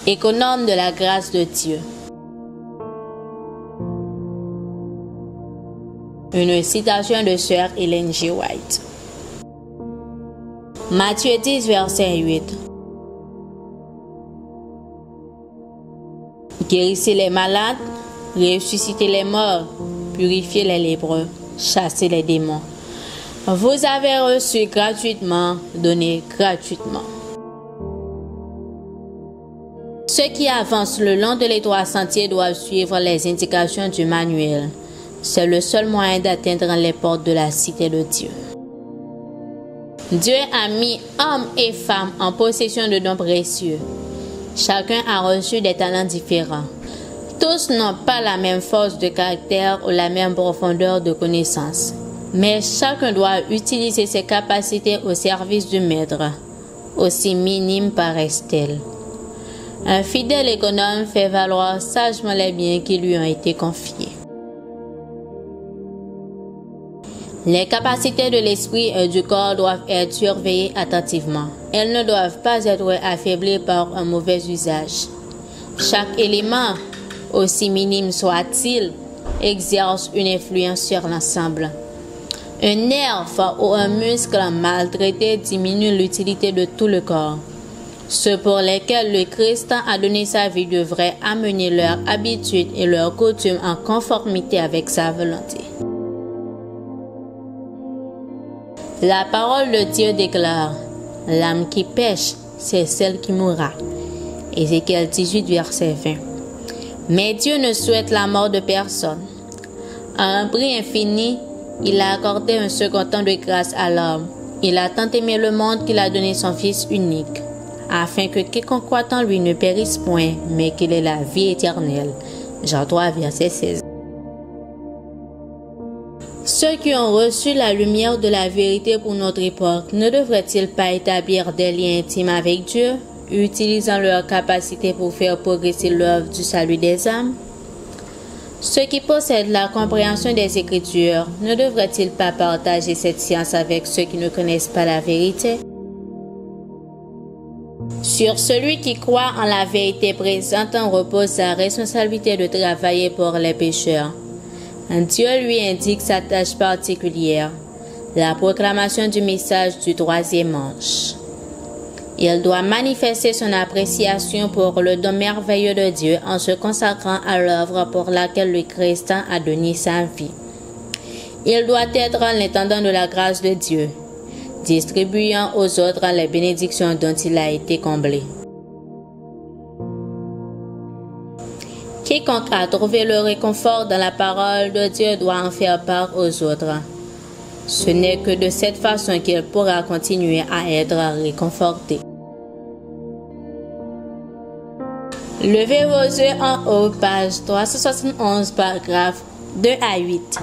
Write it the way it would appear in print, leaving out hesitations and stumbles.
Économe de la grâce de Dieu. Une citation de Sœur Ellen G. White. Matthieu 10, verset 8. Guérissez les malades, ressuscitez les morts, purifiez les lépreux, chassez les démons. Vous avez reçu gratuitement, donnez gratuitement. Ceux qui avancent le long de l'étroit sentier doivent suivre les indications du manuel. C'est le seul moyen d'atteindre les portes de la cité de Dieu. Dieu a mis hommes et femmes en possession de dons précieux. Chacun a reçu des talents différents. Tous n'ont pas la même force de caractère ou la même profondeur de connaissance. Mais chacun doit utiliser ses capacités au service du Maître, aussi minime paraissent-elles. Un fidèle économe fait valoir sagement les biens qui lui ont été confiés. Les capacités de l'esprit et du corps doivent être surveillées attentivement. Elles ne doivent pas être affaiblies par un mauvais usage. Chaque élément, aussi minime soit-il, exerce une influence sur l'ensemble. Un nerf ou un muscle maltraité diminue l'utilité de tout le corps. Ceux pour lesquels le Christ a donné sa vie devraient amener leurs habitudes et leurs coutumes en conformité avec sa volonté. La parole de Dieu déclare: l'âme qui pêche, c'est celle qui mourra. Ézéchiel 18, verset 20. Mais Dieu ne souhaite la mort de personne. À un prix infini, il a accordé un second temps de grâce à l'homme. Il a tant aimé le monde qu'il a donné son Fils unique, afin que quiconque croit en lui ne périsse point, mais qu'il ait la vie éternelle. Jean 3, verset 16. Ceux qui ont reçu la lumière de la vérité pour notre époque ne devraient-ils pas établir des liens intimes avec Dieu, utilisant leur capacité pour faire progresser l'œuvre du salut des âmes? Ceux qui possèdent la compréhension des Écritures ne devraient-ils pas partager cette science avec ceux qui ne connaissent pas la vérité? Sur celui qui croit en la vérité présente repose la responsabilité de travailler pour les pécheurs. Dieu lui indique sa tâche particulière, la proclamation du message du troisième ange. Il doit manifester son appréciation pour le don merveilleux de Dieu en se consacrant à l'œuvre pour laquelle le Christ a donné sa vie. Il doit être l'intendant de la grâce de Dieu, distribuant aux autres les bénédictions dont il a été comblé. Quiconque a trouvé le réconfort dans la parole de Dieu doit en faire part aux autres. Ce n'est que de cette façon qu'il pourra continuer à être réconforté. Levez vos yeux en haut, page 371, paragraphe 2 à 8.